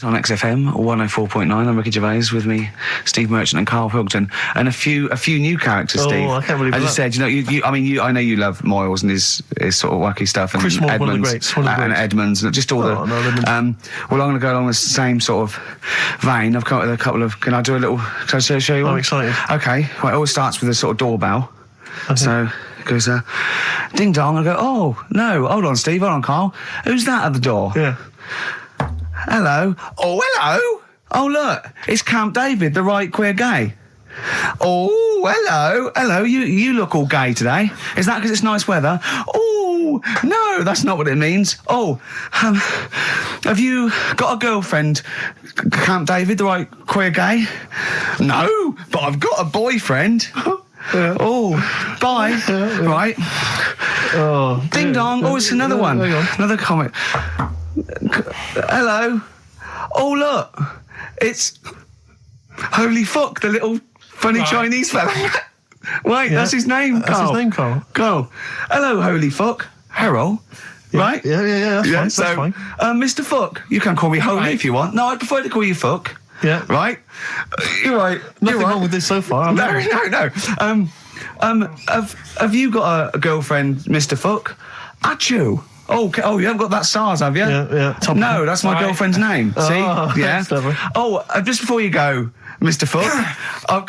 On XFM 104.9, I'm Ricky Gervais, with me, Steve Merchant and Karl Pilkington, and a few new characters. Steve, I can't believe as you said, I know you love Moyles and his sort of wacky stuff, and Chris Moore, Edmonds, one of the greats, and Edmonds, and just all the. No, well, I'm going to go along the same sort of vein. I've come up with a couple of. Can I do a little? Can I show you one? I'm excited. Okay, well, it always starts with a sort of doorbell. Okay. So it goes, ding dong. I go, oh no, hold on, Steve, hold on, Karl. Who's that at the door? Yeah. Hello. Oh, hello. Oh, look, it's Camp David, the right queer gay. Oh, hello. Hello, you look all gay today. Is that because it's nice weather? Oh, no, that's not what it means. Oh, have you got a girlfriend, Camp David, the right queer gay? No, but I've got a boyfriend. Yeah. Oh, bye. Yeah. Right. Oh, ding dong. Oh, it's another one. Another comment. Hello. Oh, look. It's Holy Fuck, the little funny Chinese fella. Wait, that's his name, Karl. That's his name, Karl. Karl. Hello, Holy Fuck. Harold. Yeah. Right? Yeah, that's fine. Mr. Fuck, you can call me Holy if you want. No, I'd prefer to call you Fuck. Yeah. Right? You're right. Nothing wrong with this so far. No. Have you got a girlfriend, Mr. Fuck? Achoo. Oh, you haven't got that SARS, have you? Yeah. No, that's my girlfriend's name. See? Yeah. Oh, just before you go, Mr. Fuck, I've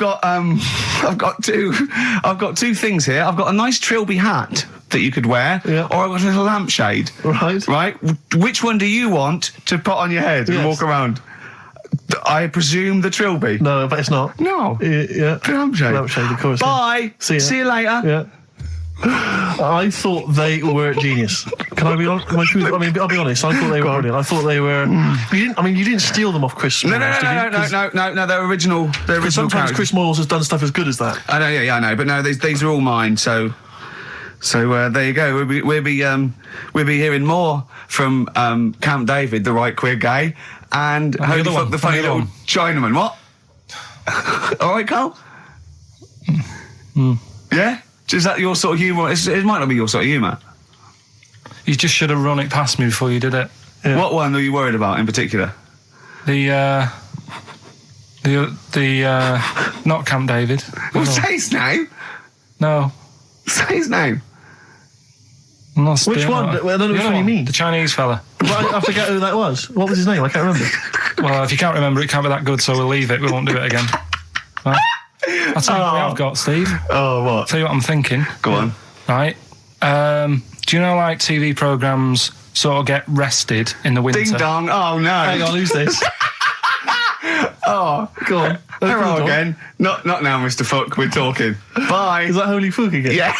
got two things here. I've got a nice Trilby hat that you could wear, or I've got a little lampshade. Right. Which one do you want to put on your head and walk around? I presume the Trilby. No, but it's not. No. Yeah. Lampshade. Lampshade, of course. Bye. See you later. Yeah. I thought they were genius. Can I be honest? I'll be honest. I thought they were brilliant. I thought they were. You didn't steal them off Chris. No. They're original. Sometimes characters. Chris Moyles has done stuff as good as that. I know. Yeah, I know. But no, these are all mine. So there you go. We'll be hearing more from Camp David, the right queer gay, and Holy Fuck, the funny little Chinaman. What? All right, Karl. Yeah. Is that your sort of humour? It might not be your sort of humour. You just should have run it past me before you did it. Yeah. What one were you worried about in particular? The not Camp David. Well, say his name. No. Say his name. Which one? I don't know which one you mean. The Chinese fella. I forget who that was. What was his name? I can't remember. Well, if you can't remember, it can't be that good, so we'll leave it. We won't do it again. Right? I'll tell you what I've got, Steve. Oh, what? I'll tell you what I'm thinking. Go on. Right. Do you know, like, TV programmes sort of get rested in the winter? Ding dong. Oh, no. Hang on, who's this? Oh, go on. Hello again. Not now, Mr. Fuck. We're talking. Bye. Is that Holy Fuck again? Yeah.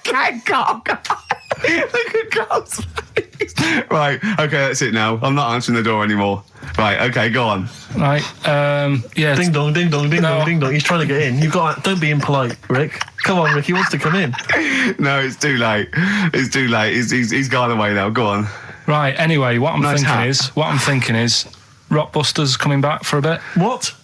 Okay, Karl. Look at Karl's face. Right. Okay, that's it now. I'm not answering the door anymore. Right. Okay, go on. Right. Yeah. Ding dong, ding dong, ding dong, ding dong. He's trying to get in. Don't be impolite, Rick. Come on, Rick. He wants to come in. No, it's too late. It's too late. He's gone away now. Go on. Right. Anyway, what I'm thinking is, Rockbusters coming back for a bit. What?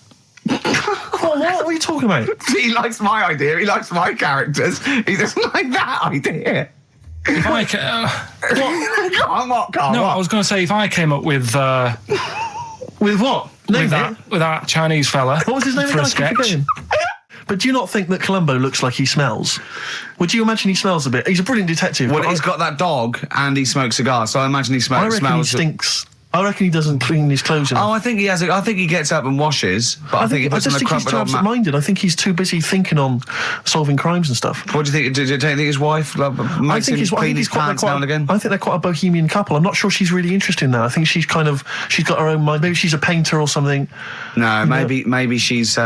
What are you talking about? He likes my idea. He likes my characters. He doesn't like that idea. If I what, Karl? No, I was going to say, if I came up with with what? With that Chinese fella. What was his name for again? a sketch. But do you not think that Columbo looks like he smells? Would you imagine he smells a bit? He's a brilliant detective. Well, he's got that dog and he smokes cigars, so I imagine he smells. I reckon he stinks. I reckon he doesn't clean his clothes enough. Oh, I think he has. I think he gets up and washes, but I think he puts on a he's too absent-minded. I think he's too busy thinking on solving crimes and stuff. What do you think? Do you think his wife makes him clean his pants now and again? I think they're quite a bohemian couple. I'm not sure she's really interested in that. I think she's got her own mind. Maybe she's a painter or something. No, maybe she's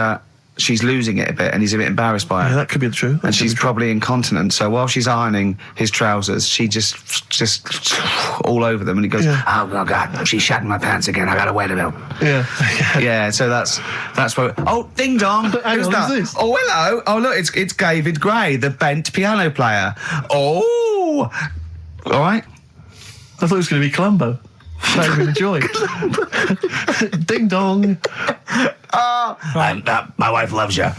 losing it a bit and he's a bit embarrassed by it. Yeah, that could be true. And she's probably incontinent, so while she's ironing his trousers, she just all over them, and he goes, oh God, she's shatting my pants again, I gotta wear them out. Yeah, so that's what... Oh, ding dong. Who's that? Who's this? Oh, hello. Oh, look, it's David Gray, the bent piano player. Oh! All right. I thought it was going to be Columbo. That would be a joy. Ding dong. My wife loves you.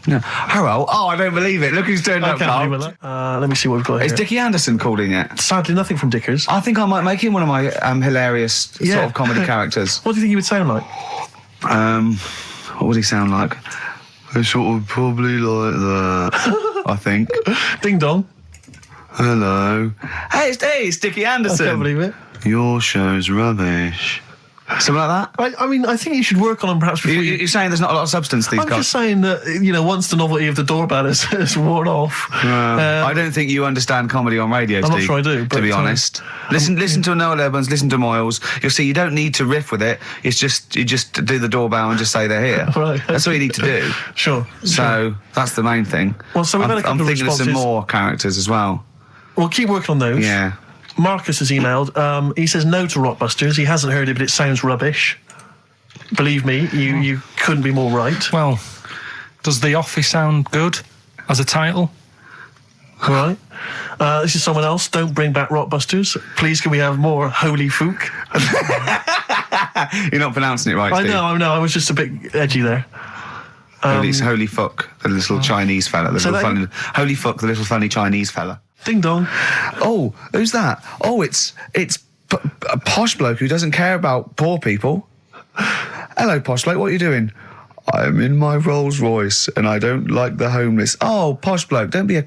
No. Hello. Oh, I don't believe it. Look who's turned up, Carl. Let me see what we've got Is here. Dickie Anderson called in yet? Sadly, nothing from Dickers. I think I might make him one of my hilarious sort of comedy characters. What do you think he would sound like? What would he sound like? Sort of probably like that, I think. Ding dong. Hello. Hey, it's Dickie Anderson. I can't believe it. Your show's rubbish. Something like that? I mean, I think you should work on them perhaps before You're saying there's not a lot of substance to these I'm guys? just saying that, you know, once the novelty of the doorbell has worn off... I don't think you understand comedy on radio, Steve. I'm not sure I do, to be honest. Listen to Noel Evans, listen to Moyles. You'll see you don't need to riff with it. It's just, you just do the doorbell and just say they're here. Right. That's all you need to do. Sure. So, that's the main thing. Well, so we've had a couple I'm of thinking of some responses. more characters as well. Well, keep working on those. Yeah. Marcus has emailed. He says no to Rockbusters. He hasn't heard it, but it sounds rubbish. Believe me, you couldn't be more right. Well, does The Office sound good as a title? All right. This is someone else. Don't bring back Rockbusters. Please, can we have more holy fook? You're not pronouncing it right, Steve. I know. I was just a bit edgy there. It's Holy Fuck, the little Chinese fella. Holy Fuck, the little funny Chinese fella. Ding dong. Oh, who's that? Oh, it's a posh bloke who doesn't care about poor people. Hello, posh bloke, what are you doing? I'm in my Rolls Royce and I don't like the homeless. Oh, posh bloke, don't be a...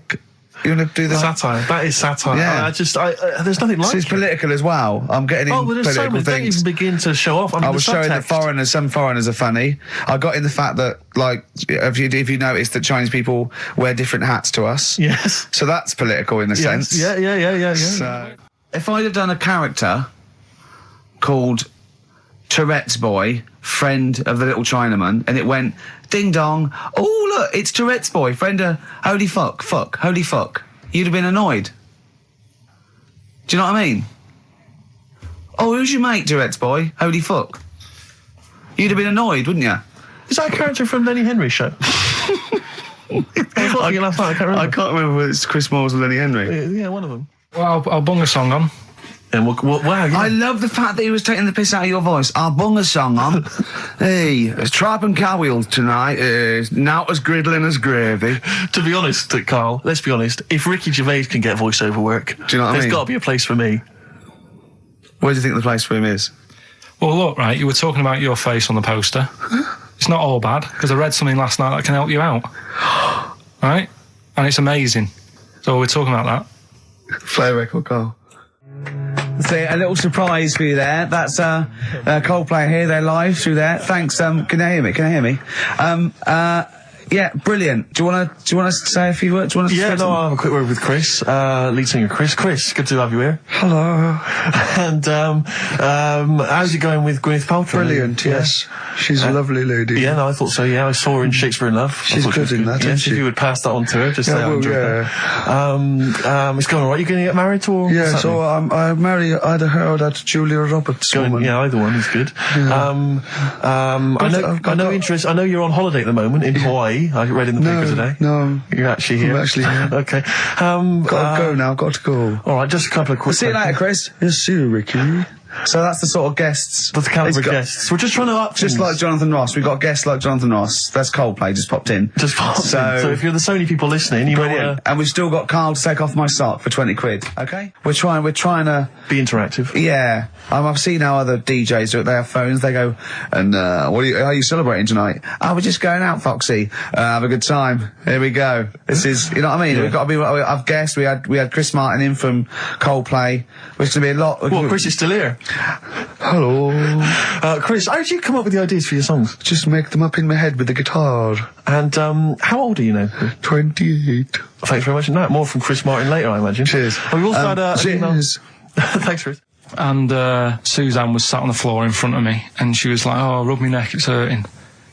You want to do that? Satire. That is satire. Yeah. There's nothing like It's it. political as well. I'm getting in But there's so political many. Don't things. even begin to show off. I mean, I was showing that subtext. some foreigners are funny. I got in the fact that, like, if you notice that Chinese people wear different hats to us. Yes. So that's political in a sense. Yeah. So, if I'd have done a character called Tourette's Boy, friend of the little Chinaman, and it went, ding dong, oh look, it's Tourette's Boy, friend of holy fuck, holy fuck, you'd have been annoyed. Do you know what I mean? Oh, who's your mate, Tourette's Boy? Holy fuck. You'd have been annoyed, wouldn't you? Is that a character from Lenny Henry's show? I can't remember. I can't remember whether it's Chris Moores or Lenny Henry. Yeah, one of them. Well, I'll bung a song on. And wow, yeah. I love the fact that he was taking the piss out of your voice. I'll bung a song on. Hey, it's Tripe and Cowwheels tonight. Now as griddling as gravy. To be honest, Carl, let's be honest. If Ricky Gervais can get voiceover work, Do you know what I mean? There's got to be a place for me. Where do you think the place for him is? Well, look, right, you were talking about your face on the poster. It's not all bad, because I read something last night that can help you out. Right? And it's amazing. So we're talking about that. Play a record, Carl. So a little surprise for you there. That's Coldplay here. They're live through there. Thanks. Can you hear me? Can you hear me? Yeah, brilliant. Do you want to say a few words? Do you want to say I'll have a quick word with Chris, lead singer Chris. Chris, good to have you here. Hello. And how's it going with Gwyneth Paltrow? Brilliant, yes. She's a lovely lady. Yeah, no, I thought so. Yeah, I saw her in Shakespeare in Love. She's good in that, isn't Yes, she? if you would pass that on to her, just say I well, enjoyed that. It's going all right. You going to get married or? Yeah, what's so happening? I'm married either her or that Julia Roberts woman. Yeah, either one is good. I know you're on holiday at the moment in Hawaii. I read in the paper today. No, You're actually here. I'm actually here. Okay. Got to go now, got to go. All right, just a couple of quick See you later, Chris. Yes, see you, Ricky. So that's the sort of guests. That's the caliber It's of got- guests. We're just trying to up Just things. like Jonathan Ross. We've got guests like Jonathan Ross. That's Coldplay, just popped in. Just pop in. So- So if you're the Sony people listening, you might Brilliant. want And we've still got Carl to take off my sock for 20 quid. Okay? We're trying to... to be interactive. Yeah. I've seen how other DJs do it. They have phones. They go, and how are you celebrating tonight? Oh, we're just going out, Foxy. Have a good time. Here we go. This is, you know what I mean? Yeah. We've got to be, I've guessed, we had Chris Martin in from Coldplay, which is going to be a lot. Well, Chris is still here. Hello. Chris, how did you come up with the ideas for your songs? Just make them up in my head with the guitar. And how old are you now? 28. Thanks very much. No, more from Chris Martin later, I imagine. Cheers. We've also had an email. Cheers. Thanks, Chris. And Suzanne was sat on the floor in front of me, and she was like, "Oh, rub my neck, it's hurting."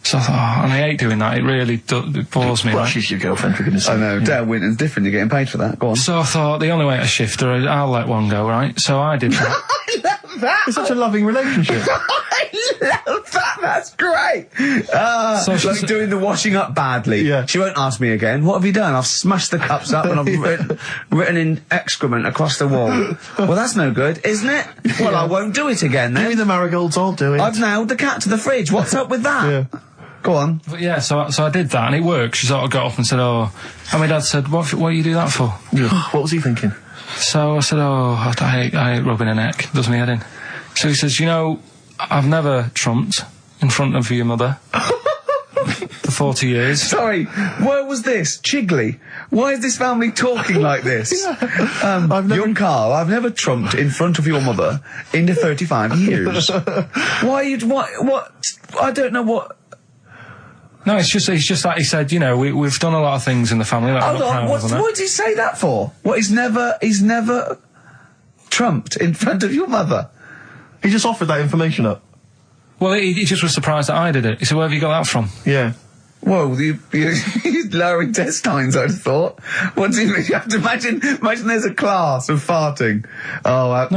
So I thought, oh, and I hate doing that. It really it bores me. Well, like. she's your girlfriend, for goodness sake. I know, Dale Winton's different. You're getting paid for that. Go on. So I thought the only way to shift her, I'll let one go, right? So I did that. I love that. It's such a loving relationship. I love that. That's great. So Like she's- doing the washing up badly. Yeah. She won't ask me again. What have you done? I've smashed the cups up and I've written in excrement across the wall. Well, that's no good, isn't it? Well, I won't do it again Give me then. the marigolds, I'll do it. I've nailed the cat to the fridge. What's up with that? Yeah. Go on. But yeah, so I did that and it worked. She sort of got up and said, oh, and my dad said, what do you do that for? Yeah. What was he thinking? So I said, oh, I hate rubbing a neck, does me head in. So he says, you know, I've never trumped in front of your mother for 40 years. Sorry, where was this? Chigley? Why is this family talking like this? Young Carl, I've never trumped in front of your mother in the 35 years. Why you, what, I don't know what... No, it's just that he said, you know, we've done a lot of things in the family. That Hold on, what did he say that for? What, he's never trumped in front of your mother? He just offered that information up. Well, he just was surprised that I did it. He said, where have you got that from? Yeah. Whoa, he's lowering intestines, I'd have thought. What do you mean? You have to imagine there's a class of farting. Oh,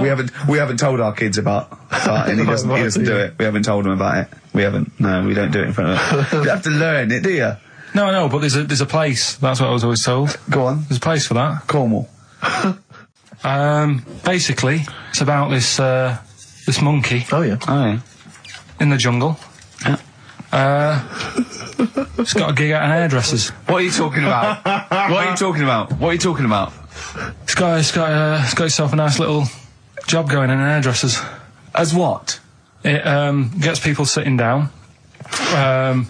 we haven't told our kids about farting. He doesn't do it. We haven't told him about it. We don't do it in front of him. You have to learn it, do you? No, but there's a place. That's what I was always told. Go on. There's a place for that. Cornwall. Basically, it's about this monkey. Oh, yeah. In the jungle. Yeah. It's got a gig at an hairdresser's. What are you talking about? What are you talking about? It's got itself a nice little job going in an hairdresser's. As what? It gets people sitting down, and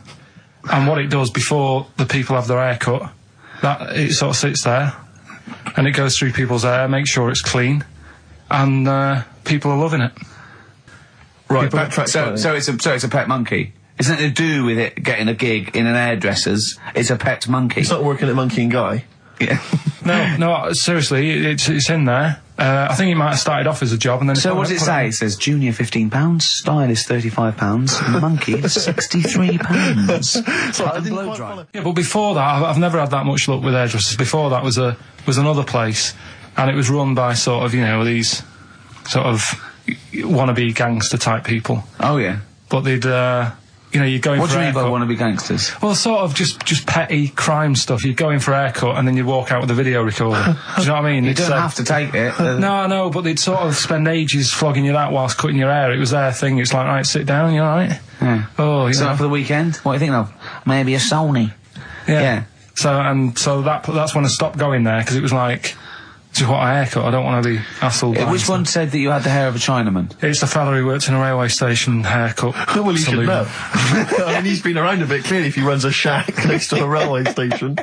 what it does before the people have their hair cut, that it sort of sits there, and it goes through people's hair, makes sure it's clean, and people are loving it. Right, backtrack. So it's a pet monkey. It's nothing to do with it getting a gig in an hairdresser's. It's a pet monkey. It's not working at Monkey and Guy. Yeah. No, seriously, it's in there. I think it might have started off as a job and then... So what does it say? It says junior £15, stylist £35, and monkey £63. So I didn't quite follow. Yeah, but before that, I've never had that much luck with hairdressers. Before that was another place, and it was run by sort of, you know, these sort of wannabe gangster type people. Oh yeah. But they'd, you know, you'd go in what for do you mean by haircut. wannabe gangsters? Well, sort of just petty crime stuff. You'd go in for a haircut and then you'd walk out with a video recorder. Do you know what I mean? You don't have to take it. No, but they'd sort of spend ages flogging you that whilst cutting your hair. It was their thing. It's like, right, sit down, you alright? Yeah. Oh, you know. For the weekend? What do you think of? Maybe a Sony. Yeah. So that's when I stopped going there, because it was like, just what a haircut, I don't want to be hassled. Which one said that you had the hair of a Chinaman? It's the fella who works in a railway station haircut. Well, he should know. I mean, he's been around a bit, clearly, if he runs a shack next to a railway station.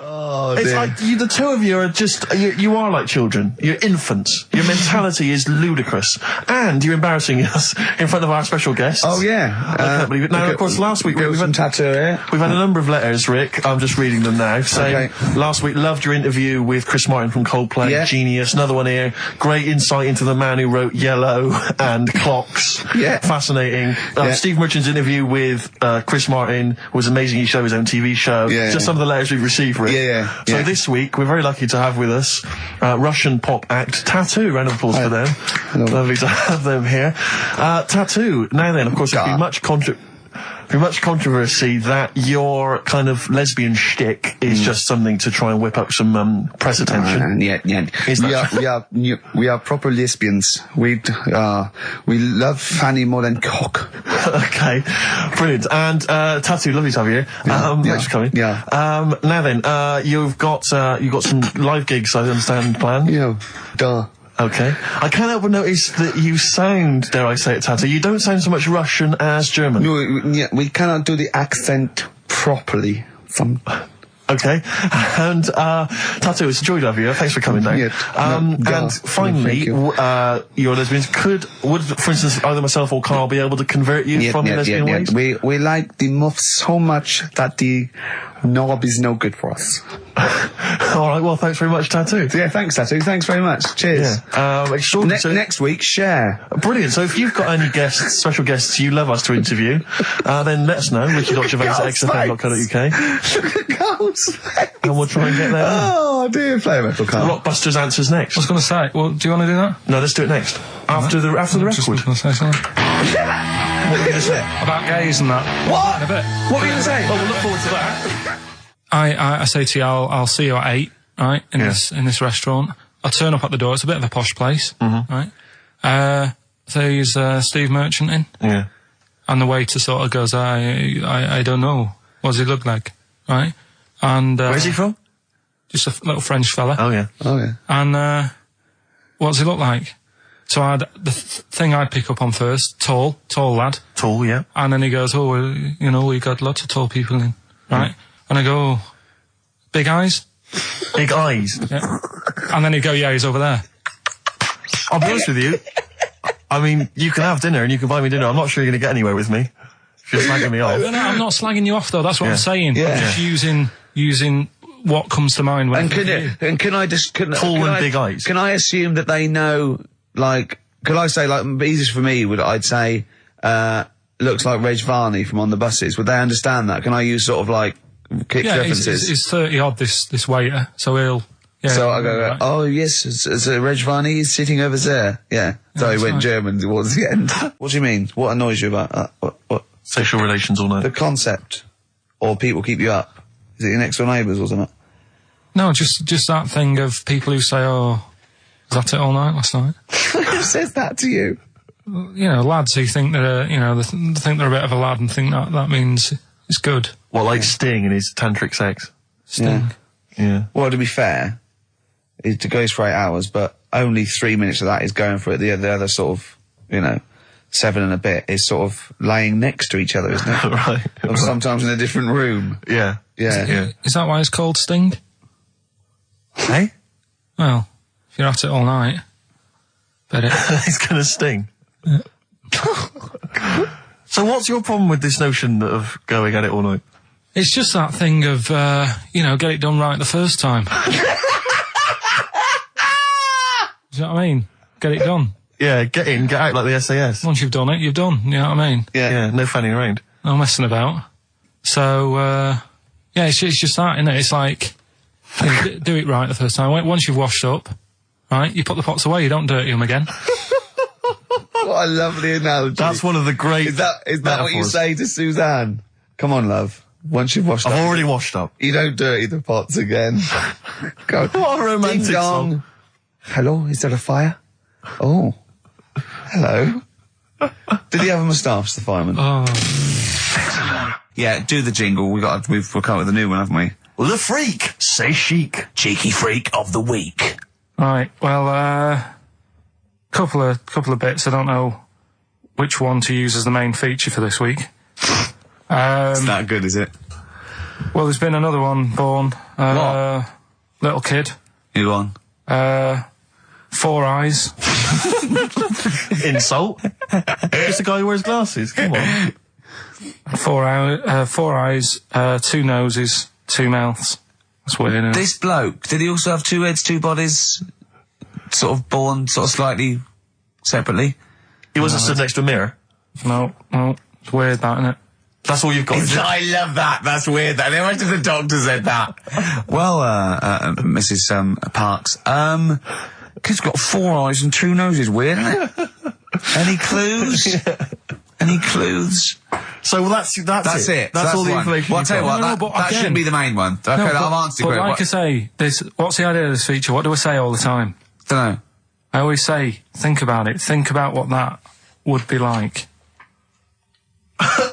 Oh, it's dear. like, the two of you are just, you are like children. You're infants. Your mentality is ludicrous. And you're embarrassing us in front of our special guests. Oh, yeah. I can't believe it. Now, of course, last week we've had tattoo here. We've had a number of letters, Rick. I'm just reading them now. Saying, last week, loved your interview with Chris Martin from Coldplay. Yeah. Genius. Another one here. Great insight into the man who wrote Yellow and Clocks. Yeah. Fascinating. Yeah. Steve Merchant's interview with Chris Martin was amazing. He showed his own TV show. Yeah. Just some of the letters we've received, Rick. Yeah. So this week, we're very lucky to have with us Russian pop act Tattoo. Round of applause for them. Hello. Lovely to have them here. Tattoo. Now then, of course, there's been much controversy that your kind of lesbian shtick is just something to try and whip up some press attention. Yeah. We are proper lesbians. We love Fanny more than cock. Okay, brilliant. And Tattoo, lovely to have you here. Thanks for coming. Yeah. Now then, you've got some live gigs, I understand, planned. Yeah. Duh. Okay. I can't help but notice that you sound, dare I say it, Tattoo, you don't sound so much Russian as German. No, we cannot do the accent properly. Okay. And, Tattoo, it's a joy to have you here. Thanks for coming down. And finally, your lesbians would, for instance, either myself or Carl be able to convert you from your lesbian ways? We like the muff so much that the knob is no good for us. All right, well, thanks very much, Tattoo. Yeah, thanks, Tattoo. Thanks very much. Cheers. Yeah. Extraordinary. Next week, share. Brilliant. So if you've got any guests, special guests you love us to interview, then let us know. Ricky.Gervais at XFM.co.uk. Look at Carl's face. And we'll try and get there. Oh, dear. Play metal, Carl. Rockbusters answers next. I was going to say, well, do you want to do that? No, let's do it next. After the record. Just was going to say something. What were you going to say? About gays and that. What? In a bit. What were you going to say? Well, we'll look forward to that. I say to you, I'll see you at 8, right, in this restaurant. I turn up at the door. It's a bit of a posh place, right? So he's Steve Merchant in. Yeah. And the waiter sort of goes, I don't know. What does he look like? Right? And, Where's he from? Just a little French fella. Oh, yeah. And, what does he look like? So the thing I'd pick up on first, tall lad. Tall, yeah. And then he goes, we got lots of tall people in, right? And I go, big eyes? Big eyes? Yeah. And then he'd go, yeah, he's over there. I'll be honest with you. I mean, you can have dinner and you can buy me dinner. I'm not sure you're going to get anywhere with me. If you're slagging me off. No, I'm not slagging you off, though. That's what I'm saying. Yeah. I'm just using what comes to mind when Can I just... Big eyes. Can I assume that they know, like... Could I say, like, easiest for me I'd say, looks like Reg Varney from On the Buses. Would they understand that? Can I use sort of, like, kick references? He's 30-odd, this waiter, so he'll... Yeah, so I go, oh, yes, it's Reg Varney, he's sitting over there. Yeah. So he went German towards the end. What do you mean? What annoys you about that? What? Sexual relations all night. The concept. Or people keep you up. Is it your next door neighbours or something? No, just that thing of people who say, oh, was that it all night last night? Who says that to you? You know, lads who think they're, they think they're a bit of a lad and think that means it's good. Well, like Sting and his tantric sex. Sting. Yeah. Well, to be fair, it goes for 8 hours, but only 3 minutes of that is going for it. The other sort of, 7 and a bit is sort of laying next to each other, isn't it? Right. Or sometimes in a different room. Yeah. Yeah. Is that why it's called Sting? Hey? Well, if you're at it all night, bet it. It's gonna sting. Yeah. So what's your problem with this notion of going at it all night? It's just that thing of, get it done right the first time. Do you know what I mean? Get it done. Yeah, get in, get out like the SAS. Once you've done it, you've done. You know what I mean? Yeah, no fanning around. No messing about. So, it's just that, isn't it? It's like, do it right the first time. Once you've washed up, right, you put the pots away, you don't dirty them again. What a lovely analogy. That's one of the great Is that what you say to Suzanne? Come on, love. Once you've washed up. I've already washed up. You don't dirty the pots again. Go. What a romantic Ding dong. song. Hello, is there a fire? Oh. Hello. Did he have a moustache, the fireman? Oh. Yeah, do the jingle. We've come up with a new one, haven't we? The freak, say chic. Cheeky freak of the week. Right, well, couple of bits. I don't know which one to use as the main feature for this week. It's not good, is it? Well, there's been another one born. What? Little kid. You go on. 4 eyes. Insult. Just a guy who wears glasses. Come on. 4 eyes, 2 noses, 2 mouths. That's weird, isn't it? This bloke, did he also have 2 heads, 2 bodies, sort of born sort of slightly separately? He wasn't stood next to a mirror. No, it's weird, that, isn't it? That's all you've got. I love that. That's weird. That. Imagine the doctor said that. Well, Mrs. Parks, kid's got 4 eyes and 2 noses. Weird, isn't it? Any clues? Any clues? So that's it. That's all the information. Well, I'll tell you what, that shouldn't be the main one. Okay, I've answered but it. Like I say, what's the idea of this feature? What do I say all the time? Don't know. I always say, think about it. Think about what that would be like.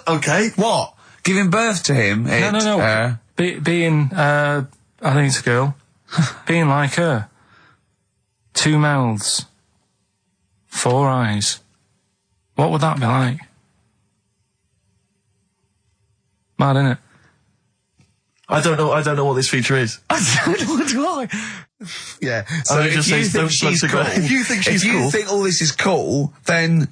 Okay. What? Giving birth to him? No. Being, I think it's a girl. Being like her. 2 mouths. 4 eyes. What would that be like? Mad, innit? I don't know what this feature is. I don't know what do I. Yeah. So if you think she's cool, if you think she's cool, if you think all this is cool, then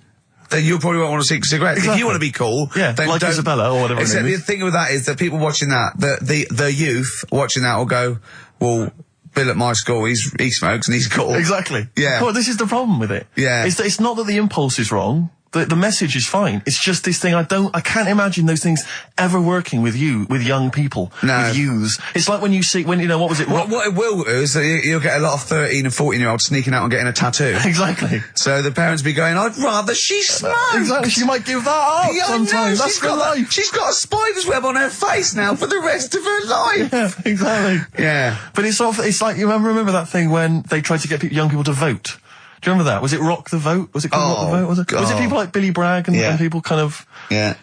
you probably won't want to smoke cigarettes. Exactly. If you want to be cool, yeah, then like don't. Isabella or whatever. Except the thing with that is that people watching that, the youth watching that will go, well, Bill at my school, he smokes and he's cool. Exactly. Yeah. Well, this is the problem with it. Yeah. It's not that the impulse is wrong. The message is fine. It's just this thing. I can't imagine those things ever working with young people. No. With youths. It's like when what was it? What it will do is that you'll get a lot of 13 and 14-year-olds sneaking out and getting a tattoo. Exactly. So the parents be going, I'd rather she smoked. Exactly. She might give that up sometimes. That's her life. She's got a spider's web on her face now for the rest of her life. Yeah, exactly. Yeah. But it's like, you remember that thing when they tried to get young people to vote? Do Do you remember that? Was it Rock the Vote? Was it called Rock the Vote? Was it? Was it people like Billy Bragg and people kind of... Yeah.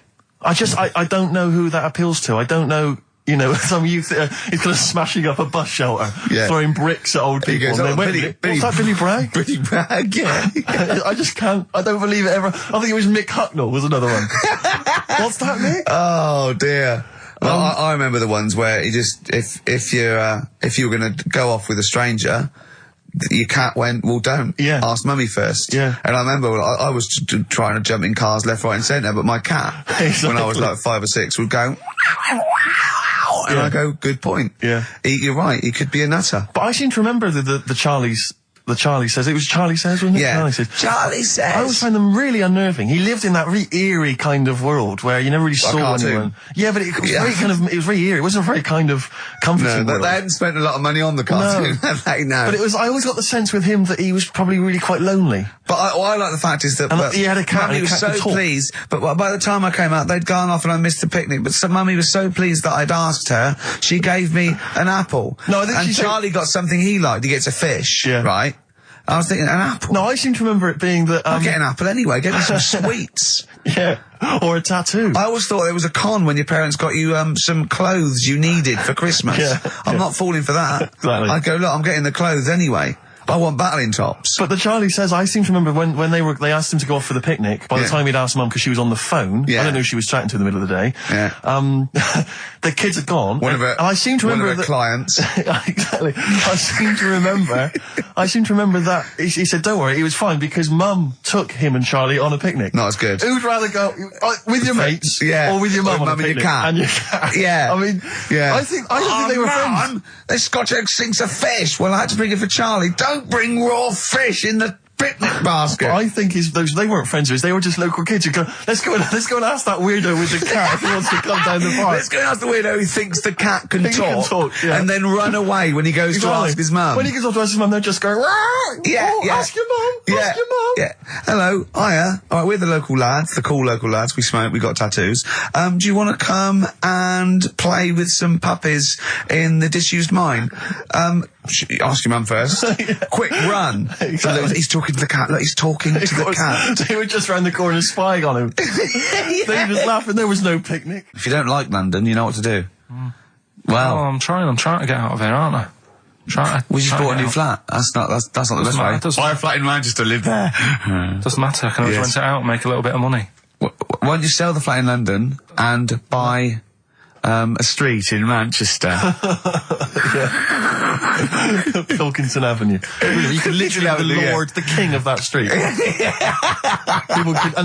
I don't know who that appeals to. I don't know... You know, some youth he's kind of smashing up a bus shelter, throwing bricks at old people. Goes, and then what's that, Billy Bragg? Billy Bragg, yeah. I just can't. I don't believe it ever. I think it was Mick Hucknall was another one. What's that, Mick? Oh dear. Well, I remember the ones where he just if you were going to go off with a stranger, your cat went, well, don't. Yeah. Ask mummy first. Yeah. And I remember I was trying to jump in cars left, right, and centre, but my cat, when I was like 5 or 6, would go. And I go, good point. Yeah. You're right, he could be a nutter. But I seem to remember the Charlie's... The Charlie Says. It was Charlie Says, wasn't it? Yeah. Charlie Says. Charlie Says. I always find them really unnerving. He lived in that really eerie kind of world where you never really saw anyone. Yeah, but it was very kind of, it was very eerie. It wasn't a very kind of comforting world. They hadn't spent a lot of money on the cartoon. No. But it was, I always got the sense with him that he was probably really quite lonely. But I like the fact is that... And he had a cat. Mummy was so pleased, but by the time I came out, they'd gone off and I missed the picnic, but Mummy was so pleased that I'd asked her, she gave me an apple. No, I think and Charlie got something he liked. He gets a fish, right? I was thinking, an apple? No, I seem to remember it being that... I'll get an apple anyway. Get me some sweets. Yeah, or a tattoo. I always thought there was a con when your parents got you some clothes you needed for Christmas. I'm not falling for that. Exactly. I'd go, look, I'm getting the clothes anyway. I want battling tops. But the Charlie Says, I seem to remember when they asked him to go off for the picnic, by the time he'd asked Mum, because she was on the phone, I don't know who she was chatting to in the middle of the day, the kids had gone, and I seem to remember one of her clients. Exactly. I seem to remember that he said, don't worry, he was fine, because Mum took him and Charlie on a picnic. Not as good. Who'd rather go with your mates, or with your mum on a picnic? And your cat. Yeah. I mean, I don't think they were friends. This Scotch egg sinks a fish. Well, I had to bring it for Charlie. Don't bring raw fish in the picnic basket. I think they weren't friends with us. They were just local kids who go, let's go and ask that weirdo with the cat if he wants to come down the park. Let's go and ask the weirdo who thinks the cat can talk, and then run away when he goes to ask his mum. When he goes off to ask his mum, they're just going, ask your mum, ask your mum. Yeah. Hello, hiya. All right, we're the local lads, the cool local lads. We smoke, we got tattoos. Do you want to come and play with some puppies in the disused mine? Ask your mum first. Quick, run. Exactly. He's talking to the cat. Look, he's talking to the cat. They were just round the corner spying on him. They were just laughing. There was no picnic. If you don't like London, you know what to do. Well, I'm trying to get out of here, aren't I? We just bought a new flat. That's not the best way. Buy a flat in Manchester, live there. Doesn't matter. I can always rent it out and make a little bit of money. Why don't you sell the flat in London and buy a street in Manchester? Pilkington Avenue. You could literally be the lord, the king of that street.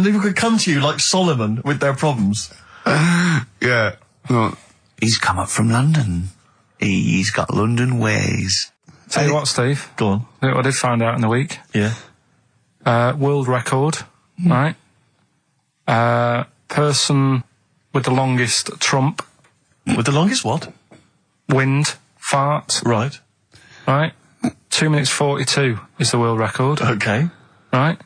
People could come to you like Solomon with their problems. Yeah. Well, he's come up from London. He's got London ways. Tell you what, Steve. Go on. I did find out in the week. Yeah. World record, right? Person with the longest trump. With the longest what? Wind fart. Right. 2 minutes 42 is the world record. Okay. Right.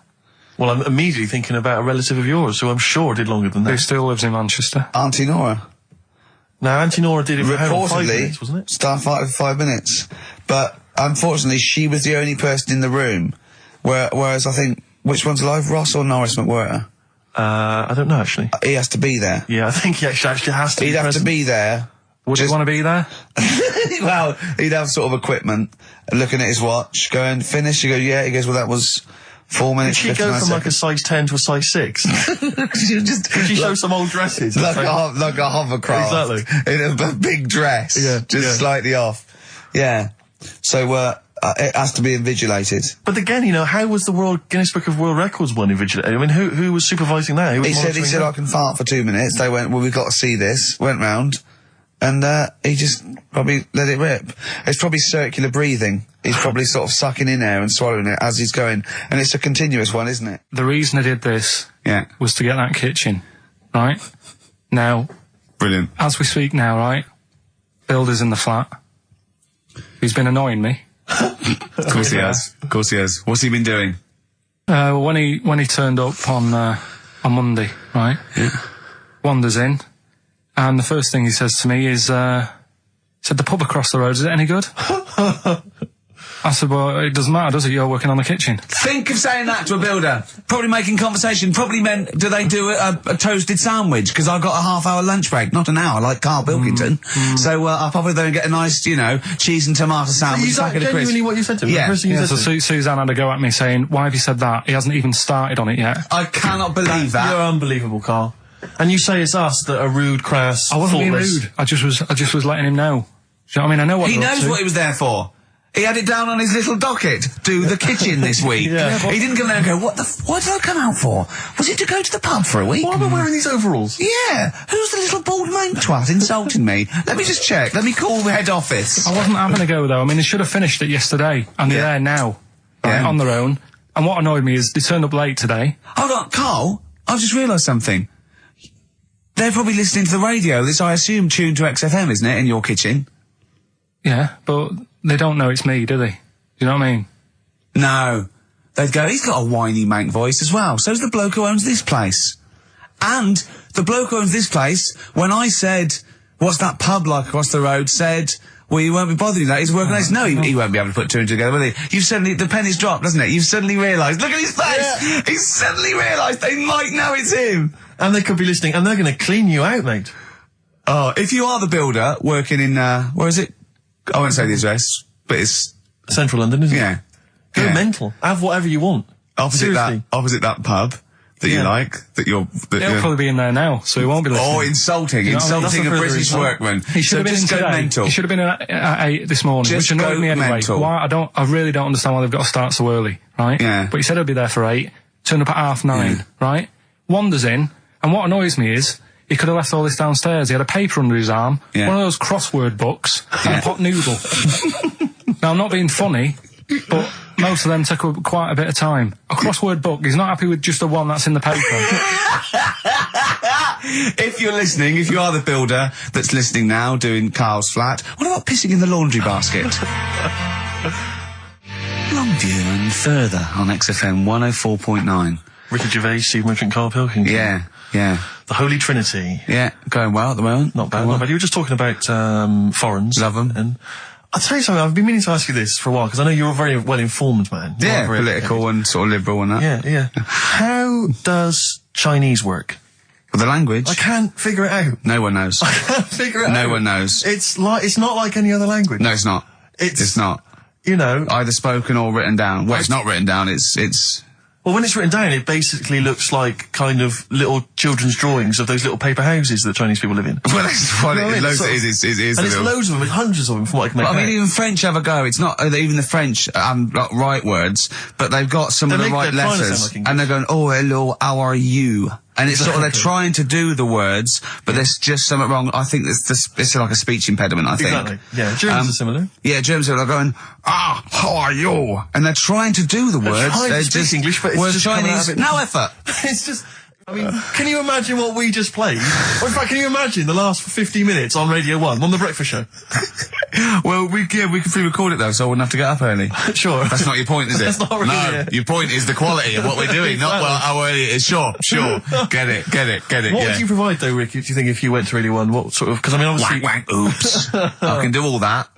Well, I'm immediately thinking about a relative of yours who I'm sure did longer than that. Who still lives in Manchester. Auntie Nora. Now, Auntie Nora did it for reportedly 5 minutes, wasn't it? Star fight for 5 minutes. But unfortunately, she was the only person in the room. Whereas I think, which one's alive, Ross or Norris McWhirter? I don't know, actually. He has to be there. Yeah, I think he actually has to He'd have to be there. Would you want to be there? Well, he'd have sort of equipment, looking at his watch, going, finish? You go, yeah. He goes, well, that was 4 minutes. Did she go from like a size 10 to a size 6? Did she show some old dresses? Like a hovercraft. Exactly. In a big dress. Yeah. Just slightly off. Yeah. So, it has to be invigilated. But again, how was the Guinness Book of World Records one invigilated? I mean, who was supervising that? He said, I can fart for 2 minutes. They went, well, we've got to see this. Went round. And, he just probably let it rip. It's probably circular breathing. He's probably sort of sucking in air and swallowing it as he's going. And it's a continuous one, isn't it? The reason I did this was to get that kitchen, right? Now, brilliant. As we speak now, right? Builder's in the flat. He's been annoying me. Of course he has. Of course he has. What's he been doing? When he turned up on Monday, right? Yeah. Wanders in. And the first thing he says to me is, said, the pub across the road, is it any good? I said, well, it doesn't matter, does it? You're working on the kitchen. Think of saying that to a builder. Probably making conversation. Probably meant, do they do a toasted sandwich? Because I've got a half-hour lunch break, not an hour, like Karl Pilkington. So I'll probably then get a nice, cheese and tomato sandwich. Is that genuinely what you said to him? Yeah. The first thing you said to him? Suzanne had a go at me saying, why have you said that? He hasn't even started on it yet. I cannot believe that. You're unbelievable, Karl. And you say it's us that are rude, crass, I wasn't being thoughtless. rude. I just was letting him know. Do you know what I mean? I know what He they're up knows to. what he was there for. He had it down on his little docket. Do the kitchen this week. Yeah. He didn't come there and go, what did I come out for? Was it to go to the pub for a week? Why am I wearing these overalls? Yeah. Who's the little bald mank twat insulting me? Let me just check. Let me call the head office. I wasn't having a go, though. I mean, they should have finished it yesterday, and they're there now, right, on their own. And what annoyed me is they turned up late today. Hold on, Karl, I've just realised something. They're probably listening to the radio. This, I assume, tuned to XFM, isn't it, in your kitchen? Yeah, but they don't know it's me, do they? You know what I mean? No. They'd go, he's got a whiny mank voice as well. So's the bloke who owns this place. And the bloke who owns this place, when I said, what's that pub like across the road, said, well, you won't be bothering that. He's working on this. No, he won't be able to put two and two together, will he? You've suddenly, the penny's dropped, doesn't it? You've suddenly realised. Look at his face! Yeah. He's suddenly realised they might know it's him. And they could be listening, and they're going to clean you out, mate. Oh, if you are the builder working in, where is it? I won't say the address, but it's... Central London, isn't it? Yeah. Go mental. Have whatever you want. Opposite that pub that you like, He'll probably be in there now, so he won't be listening. Oh, insulting a British workman. He should have been in today. Mental. He should have been in at 8 this morning, which annoyed me anyway. Mental. Why? I really don't understand why they've got to start so early, right? Yeah. But he said he'll be there for 8, turned up at 9:30, right? Wanders in, and what annoys me is, he could have left all this downstairs. He had a paper under his arm, one of those crossword books, and a pot noodle. Now, I'm not being funny, but most of them take up quite a bit of time. A crossword book, he's not happy with just the one that's in the paper. If you're listening, if you are the builder that's listening now, doing Karl's flat, what about pissing in the laundry basket? Longview and further on XFM 104.9. Ricky Gervais, Steve Merchant, Karl Pilkington. Yeah. The Holy Trinity. Yeah, going well at the moment. Not bad. You were just talking about foreigners. Love them. And I'll tell you something, I've been meaning to ask you this for a while, because I know you're a very well-informed man. Yeah, political and sort of liberal and that. Yeah. How does Chinese work? The language? I can't figure it out. No one knows. I can't figure it out. No one knows. It's not like any other language. No, it's not. It's not. Either spoken or written down. Well, it's not written down, it's... Well, when it's written down, it basically looks like kind of little children's drawings of those little paper houses that Chinese people live in. Well, that's what it is. And it's loads of them, hundreds of them, from what I can make out. I mean, even French have a go. It's not even the French right words, but they've got some of the right letters. And they're going, oh, hello, how are you? And it's sort of, they're trying to do the words, but there's just something wrong. I think it's like a speech impediment, I think. Exactly. Yeah, Germans are similar. Yeah, Germans are going, how are you? And they're trying to do the words. They're just English, but it's just Chinese, no effort. It's just... I mean, can you imagine what we just played? Or in fact, can you imagine the last 50 minutes on Radio 1, on The Breakfast Show? Well, we can pre-record it though, so I wouldn't have to get up early. Sure. That's not your point, is it? That's not really, No, your point is the quality of what we're doing, not how early it is. Sure. Get it. What would you provide though, Rick, do you think, if you went to Radio 1? What sort of, because I mean, obviously... Wank, oops. I can do all that.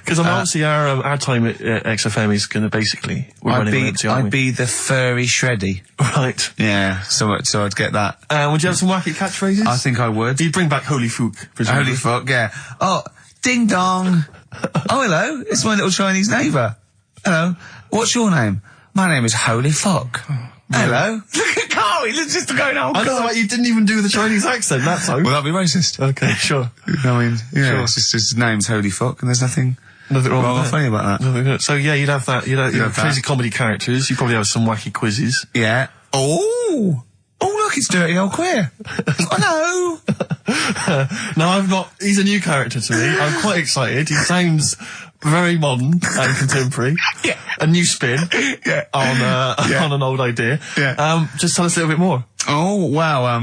Because I mean, obviously our time at XFM is going to basically... I'd be the furry shreddy. Right. Yeah, so I'd get that. Would you have some wacky catchphrases? I think I would. You'd bring back Holy Fook, presumably. Holy fuck, yeah. Oh, ding dong. Oh, hello, it's my little Chinese neighbour. Hello, what's your name? My name is Holy Fuck. Hello. Look at Karl, he's just going, oh, I don't know why you didn't even do the Chinese accent, that's all. Well, that'd be racist. Okay, sure. I mean, yeah, Sure. it's just his name's Holy Fuck, and there's nothing wrong or with funny about that. So yeah, you'd have that. You'd have have crazy that. comedy characters. You'd probably have some wacky quizzes. Yeah. Oh, look, it's Dirty Old Queer. Hello. No, I'm not. He's a new character to me. I'm quite excited. He sounds very modern and contemporary. Yeah. A new spin. Yeah. On an old idea. Yeah. Just tell us a little bit more. Oh, wow,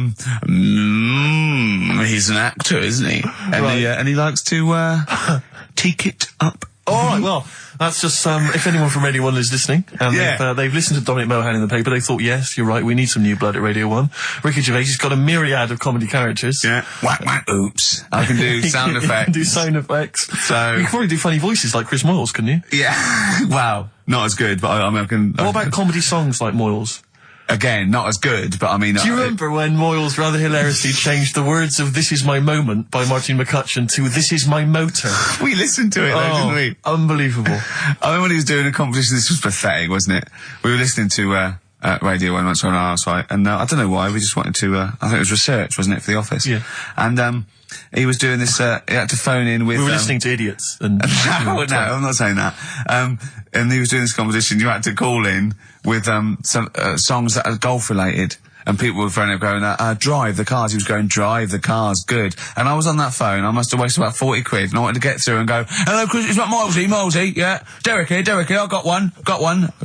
he's an actor, isn't he? And Right. and he likes to, take it up. All right, well, That's just if anyone from Radio 1 is listening, and they've listened to Dominic Mohan in the paper, they thought, yes, you're right, we need some new blood at Radio 1. Ricky Gervais, he's got a myriad of comedy characters. Yeah. Whack, whack, oops. I can do sound effects. You can do sound effects. So you can probably do funny voices like Chris Moyles, couldn't you? Yeah. Wow. Not as good, but I mean, I can... What about comedy songs like Moyles? Again, not as good, but I mean... Do you remember when Moyles rather hilariously changed the words of This Is My Moment by Martin McCutcheon to This Is My Motor? We listened to it though, didn't we? Unbelievable. I remember when he was doing a competition, this was pathetic, wasn't it? We were listening to Radio 1 once on our site, and I don't know why, we just wanted to... I think it was research, wasn't it, for The Office? Yeah. And he was doing this, he had to phone in with... We were listening to idiots. And no, I'm not saying that. And he was doing this competition, you had to call in with some songs that are golf related, and people were phoning up going, drive the cars. He was going, drive the cars, good. And I was on that phone, I must have wasted about 40 quid, and I wanted to get through and go, hello, Chris, it's not Milesy, yeah. Derek here, I got one.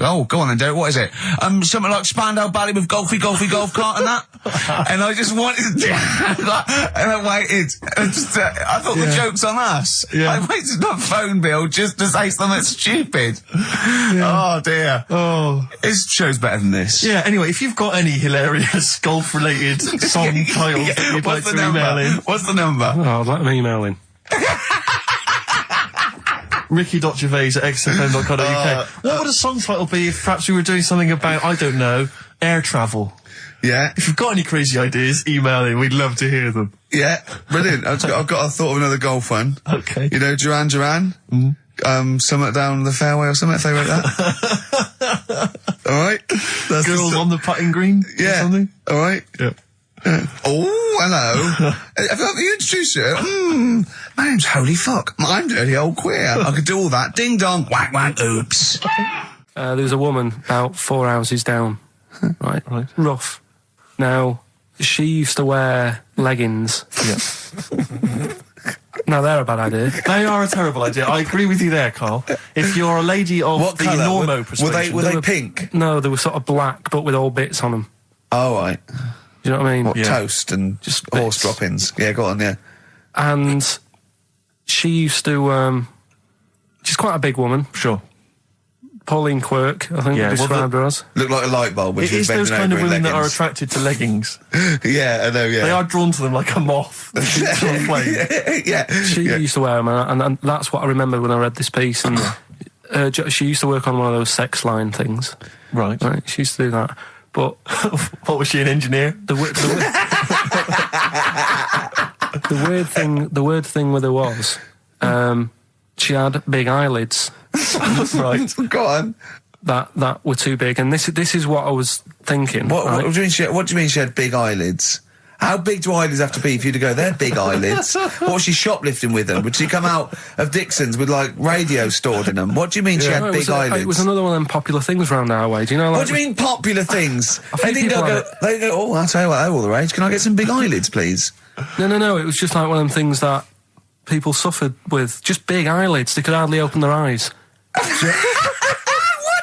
Oh, go on then, Derek, what is it? Something like Spandau Ballet with golf cart and that. And I just wanted to, and I waited, and just, I thought the joke's on us. Yeah. I waited my phone bill just to say something stupid. Oh dear. Oh. His show's better than this. Yeah, anyway, if you've got any hilarious golf-related song titles that you'd like to email in... What's the number? Oh, I'd like them email in. Ricky.gervais@xfm.co.uk. What would a song title be if perhaps we were doing something about, I don't know, air travel? Yeah. If you've got any crazy ideas, email in. We'd love to hear them. Yeah, brilliant. I've got a thought of another golf one. Okay. You know, Duran Duran? Something down the fairway or something, if they wrote that. Alright? Girls on the putting green? Yeah. Or something? Alright? Yeah. Oh, hello. Have you introduced you? My name's Holy Fuck. I'm Dirty Old Queer. I could do all that. Ding dong, whack whack, oops. There was a woman about 4 houses down. Right. Rough. Now, she used to wear leggings. Yeah. Now, they're a bad idea. They are a terrible idea. I agree with you there, Carl. If you're a lady of What the colour? normo persuasion... Were they pink? No, they were sort of black, but with all bits on them. Oh, right. Do you know what I mean? What, toast and Just horse bits. droppings? Yeah, go on, yeah. And she used to... she's quite a big woman. Sure. Pauline Quirk, I think they described her as. Looked like a light bulb when It she was is those bending kind of over in women that are leggings. attracted to leggings. Yeah, I know, yeah. They are drawn to them like a moth to a flame. Yeah. She used to wear them, and that's what I remember when I read this piece. And she used to work on one of those sex line things. Right. She used to do that. But what was she, an engineer? the weird thing with her was, she had big eyelids. Right. Go on. That were too big, and this is what I was thinking. What right? do you mean she had big eyelids? How big do eyelids have to be for you to go, they're big eyelids? What was she shoplifting with them? Would she come out of Dixon's with, like, radio stored in them? What do you mean she had big eyelids? It was another one of them popular things round our way. Do you know? Like, What do you mean popular things? think They didn't people go, have they go, oh, I'll tell you what, they're all the rage. Can I get some big eyelids, please? No. It was just like one of them things that people suffered with. Just big eyelids. They could hardly open their eyes. What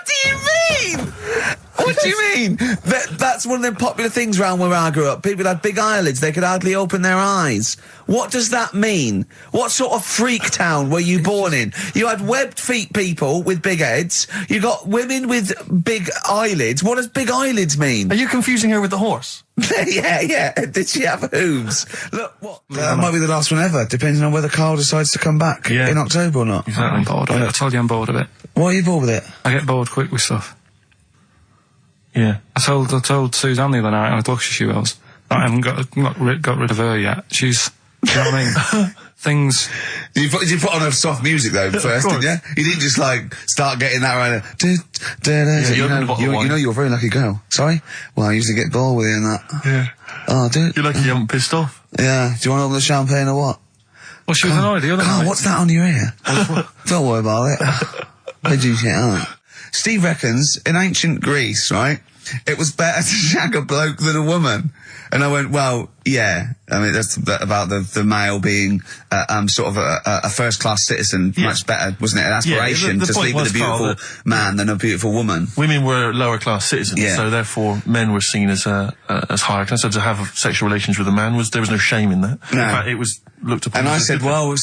do you mean? What do you mean? That's one of them popular things round where I grew up. People had big eyelids, they could hardly open their eyes. What does that mean? What sort of freak town were you born in? You had webbed feet people with big heads, you got women with big eyelids. What does big eyelids mean? Are you confusing her with the horse? Yeah. Did she have hooves? Look, what? That might be the last one ever, depending on whether Carl decides to come back in October or not. I'm bored of it. I told you I'm bored of it. Why are you bored with it? I get bored quick with stuff. Yeah. I told Suzanne the other night, I'd look she was, that I haven't got rid of her yet. She's, do you know what I mean? Things... You put on a soft music though first, didn't you? You didn't just like start getting that right. You know you're a very lucky girl. Sorry? Well, I usually get bored with you and that. Yeah. Oh, dude. You're lucky you haven't pissed off. Yeah. Do you want all the champagne or what? Well, she was annoyed the other night. What's that on your ear? Don't worry about it. Pigeon shit, aren't it? Steve reckons in ancient Greece, right? it was better to shag a bloke than a woman. And I went, well, yeah. I mean, that's about the male being sort of a first-class citizen. Much better, wasn't it? An aspiration to sleep with a beautiful man than a beautiful woman. Women were lower-class citizens, so therefore men were seen as higher class. So to have sexual relations with a man there was no shame in that. No. In fact, it was looked upon. And I said, well,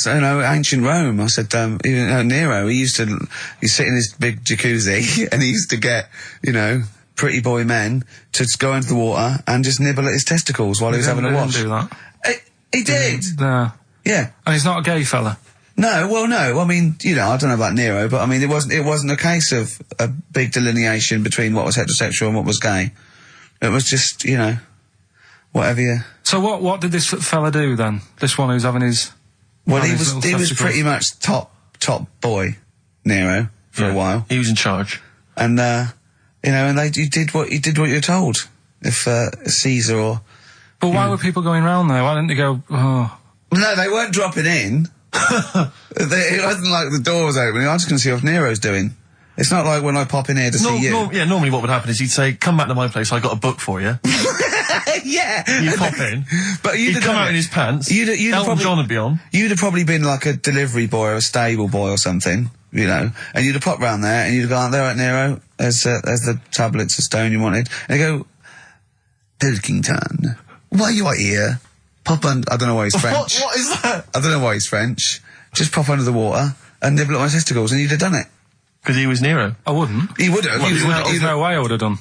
ancient Rome. I said, Nero. He sit in his big jacuzzi, and he used to get, pretty boy men to go into the water and just nibble at his testicles while he was having a wash. He didn't do that. He did. No. Yeah. And he's not a gay fella. No, well, no. I mean, I don't know about Nero, but I mean, it wasn't a case of a big delineation between what was heterosexual and what was gay. It was just, whatever you... So what did this fella do then? This one who's having his... Well, he was pretty much top boy, Nero, for a while. He was in charge. And, you did what you're told. If, Caesar or... But why were people going round there? Why didn't they go, oh... No, they weren't dropping in. It wasn't like the door was opening. I'm just going to see what Nero's doing. It's not like when I pop in here to see you. Normally what would happen is he'd say, come back to my place, I got a book for you. Yeah. You'd pop in. But he'd come out in his pants. Elton John would be on. You'd have probably been like a delivery boy or a stable boy or something, and you'd have popped round there and you'd have gone, there, right, Nero, there's the tablets of stone you wanted. And they go, Pilkington, why are you here? Pop under, I don't know why he's French. What is that? I don't know why he's French. Just pop under the water and nibble at my testicles and you'd have done it. Because he was Nero. I wouldn't. You would have. There's no way I would have done.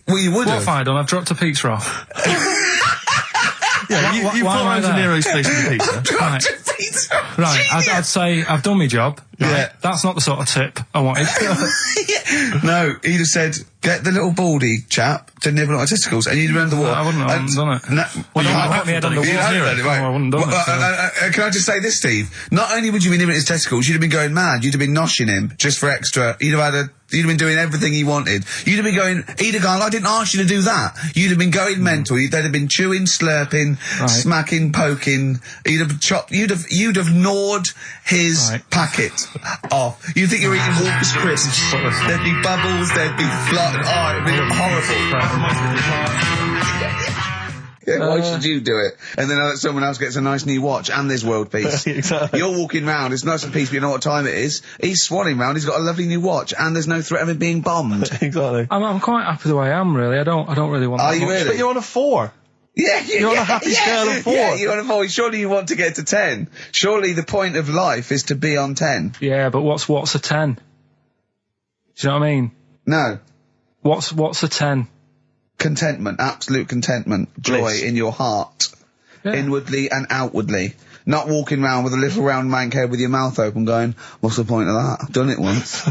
Well, you would have. What have I done? I've dropped a pizza off. Yeah, you pop around to Nero's place with the pizza. Right, I'd say I've done my job. Right? Yeah. That's not the sort of tip I wanted. No, he'd have said, get the little baldy chap to nibble at my testicles, and you'd have done the water. I wouldn't have done it. No, Well, you might me head on the you wall. I wouldn't have done it. Can I just say this, Steve? Not only would you be nibbling his testicles, you'd have been going mad. You'd have been noshing him just for extra. You'd have been doing everything he wanted. You'd have been going, he'd have gone, I didn't ask you to do that. You'd have been going mental. They'd have been chewing, slurping, smacking, poking. You'd have chopped, you'd have gnawed his packet off. You'd think you're eating Walker's crisps. There'd be bubbles, there'd be flood. Oh, it'd be horrible. Yeah, why should you do it? And then someone else gets a nice new watch and there's world peace. Exactly. You're walking round, it's nice and peace, but you know what time it is. He's swanning round, he's got a lovely new watch, and there's no threat of him being bombed. Exactly. I'm quite happy the way I am, really. I don't really want. Are you really? But you're on a 4. Yeah, you're on a happy scale of 4. Yeah, you're on a 4. Surely you want to get to 10. Surely the point of life is to be on 10. Yeah, but what's a 10? Do you know what I mean? No. What's a 10? Contentment, absolute contentment, joy in your heart, inwardly and outwardly. Not walking around with a little round mank head with your mouth open going, what's the point of that? I've done it once.